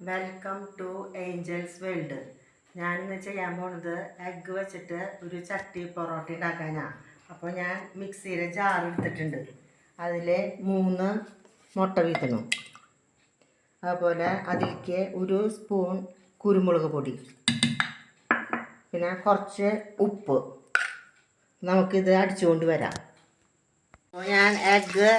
Welcome to Angeles world. ഞാനിന്ന് ചെയ്യാൻ പോണത് എഗ്ഗ് വെച്ചിട്ട് ഒരു ചട്ടി പൊറോട്ട ഉണ്ടാക്കാനാണ്. അപ്പോൾ ഞാൻ മിക്സിയുടെ ജാർ എടുത്തിട്ടുണ്ട്. അതിൽ 3 മുട്ട വീഴ്ത്തണം. അതുപോലെ അതിലേക്ക് 1 സ്പൂൺ കുരുമുളക് പൊടി, പിന്നെ കുറച്ച് ഉപ്പ്. നമുക്കിത് അടിച്ചുകൊണ്ട് വരാം. അപ്പോൾ ഞാൻ എഗ്ഗ്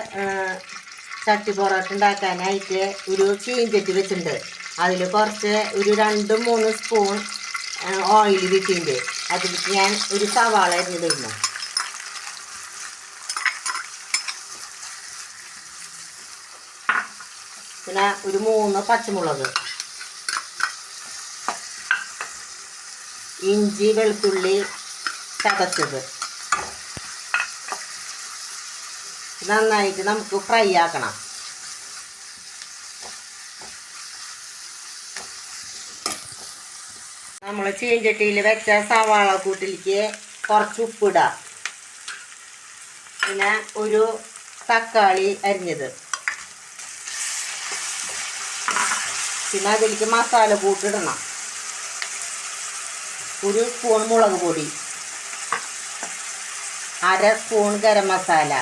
ചട്ടി പൊറോട്ട ഉണ്ടാക്കാനായിട്ട് ഒരു ചീഞ്ചട്ടി വെച്ചിട്ടുണ്ട്. അതിൽ കുറച്ച് ഒരു 2-3 സ്പൂൺ ഓയിൽ വിട്ടിട്ടുണ്ട്. അതിലേക്ക് ഞാൻ ഒരു സവാള അരിഞ്ഞിടുന്നു. പിന്നെ ഒരു 3 പച്ചമുളക്, ഇഞ്ചി വെളുത്തുള്ളി ചതച്ചത്. നന്നായിട്ട് നമുക്ക് ഫ്രൈ ആക്കണം. നമ്മൾ ചീഞ്ചട്ടിയിൽ വെച്ച സവാള കൂട്ടിലേക്ക് കുറച്ച് ഉപ്പിടാം. പിന്നെ ഒരു തക്കാളി അരിഞ്ഞത്, പിന്നെ അതിലേക്ക് മസാല കൂട്ടിടണം. 1 സ്പൂൺ മുളക് പൊടി, 1/2 സ്പൂൺ ഗരം മസാല,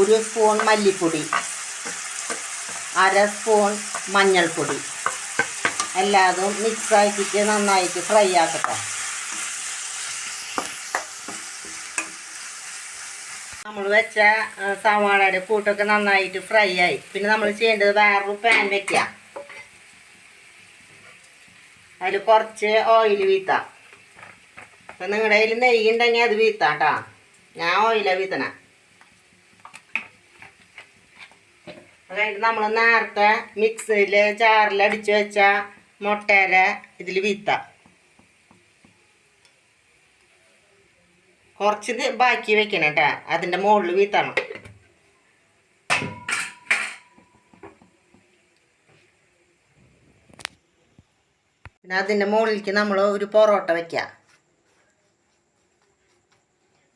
1 സ്പൂൺ മല്ലിപ്പൊടി, 1/2 സ്പൂൺ മഞ്ഞൾപ്പൊടി. എല്ലാതും മിക്സ് ആക്കിയിട്ട് നന്നായിട്ട് ഫ്രൈ ആക്കട്ടെ. നമ്മൾ വെച്ച സവാളയുടെ കൂട്ടൊക്കെ നന്നായിട്ട് ഫ്രൈ ആയി. പിന്നെ നമ്മൾ ചെയ്യേണ്ടത് വേറൊരു പാൻ വെക്കാം. അതിൽ കുറച്ച് ഓയിൽ വീത്താം. അപ്പം നിങ്ങളുടെ കയ്യിൽ നെയ്യ് ഉണ്ടെങ്കിൽ അത് വീത്താം കേട്ടോ. ഞാൻ ഓയിലാണ് വീത്തണേ. അതായത് നമ്മൾ നേരത്തെ മിക്സിയിൽ ജാറിൽ അടിച്ചു വെച്ച മുട്ടേര ഇതിൽ വീത്താം. കുറച്ച് ബാക്കി വെക്കണം കേട്ടോ. അതിൻ്റെ മുകളിൽ വീത്തണം. പിന്നെ അതിൻ്റെ മുകളിലേക്ക് നമ്മൾ ഒരു പൊറോട്ട വയ്ക്കുക.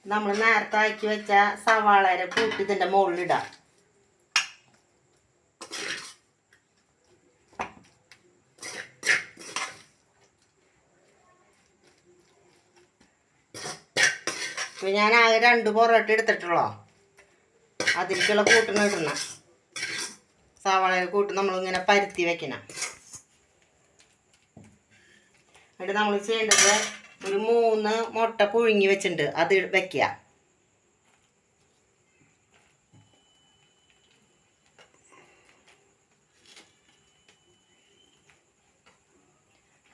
നമ്മൾ നേരത്തെ ആക്കി വെച്ച സവാളയുടെ കൂട്ടി ഇതിൻ്റെ മുകളിലിടാം. ഇപ്പം ഞാൻ ആകെ 2 പൊറോട്ട എടുത്തിട്ടുള്ളൂ. അതിലേക്കുള്ള കൂട്ടിന് ഇടണം. സവാളയുടെ കൂട്ട് നമ്മളിങ്ങനെ പരുത്തി വെക്കണം. എന്നിട്ട് നമ്മൾ ചെയ്യേണ്ടത് ഒരു 3 മുട്ട പുഴുങ്ങി വെച്ചിട്ടുണ്ട്. അത് വെക്കുക.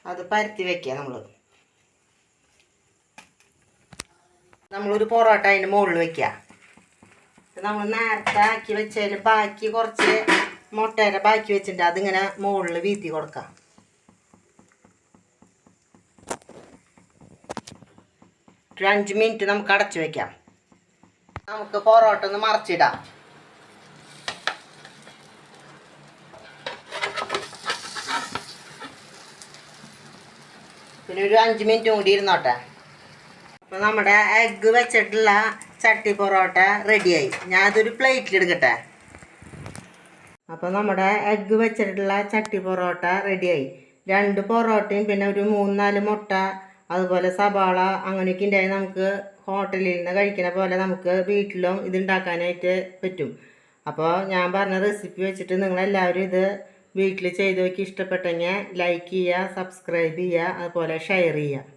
അത് പരുത്തി വെക്കുക. നമ്മളൊരു പൊറോട്ട അതിൻ്റെ മുകളിൽ വെക്കുക. നമ്മൾ നേരത്തെ ആക്കി വെച്ചതിൽ ബാക്കി കുറച്ച് മുട്ടയുടെ ബാക്കി വെച്ചിട്ടുണ്ട്. അതിങ്ങനെ മുകളിൽ വീത്തി കൊടുക്കാം. ഒരു 5 മിനിറ്റ് നമുക്ക് അടച്ചു വെക്കാം. നമുക്ക് പൊറോട്ട ഒന്ന് മറിച്ചിടാം. പിന്നെ ഒരു 5 മിനിറ്റ് കൂടി ഇരുന്നോട്ടെ. അപ്പോൾ നമ്മുടെ എഗ്ഗ് വെച്ചിട്ടുള്ള ചട്ടി പൊറോട്ട റെഡിയായി. ഞാൻ അതൊരു പ്ലേറ്റിലെടുക്കട്ടെ. അപ്പോൾ നമ്മുടെ എഗ്ഗ് വെച്ചിട്ടുള്ള ചട്ടി പൊറോട്ട റെഡിയായി. 2 പൊറോട്ടയും പിന്നെ ഒരു 3-4 മുട്ട, അതുപോലെ സവാള അങ്ങനെയൊക്കെ ഉണ്ടായി. നമുക്ക് ഹോട്ടലിൽ നിന്ന് കഴിക്കുന്ന പോലെ നമുക്ക് വീട്ടിലും ഇതുണ്ടാക്കാനായിട്ട് പറ്റും. അപ്പോൾ ഞാൻ പറഞ്ഞ റെസിപ്പി വെച്ചിട്ട് നിങ്ങളെല്ലാവരും ഇത് വീട്ടിൽ ചെയ്ത് നോക്കി. ഇഷ്ടപ്പെട്ടെങ്കിൽ ലൈക്ക് ചെയ്യുക, സബ്സ്ക്രൈബ് ചെയ്യുക, അതുപോലെ ഷെയർ ചെയ്യുക.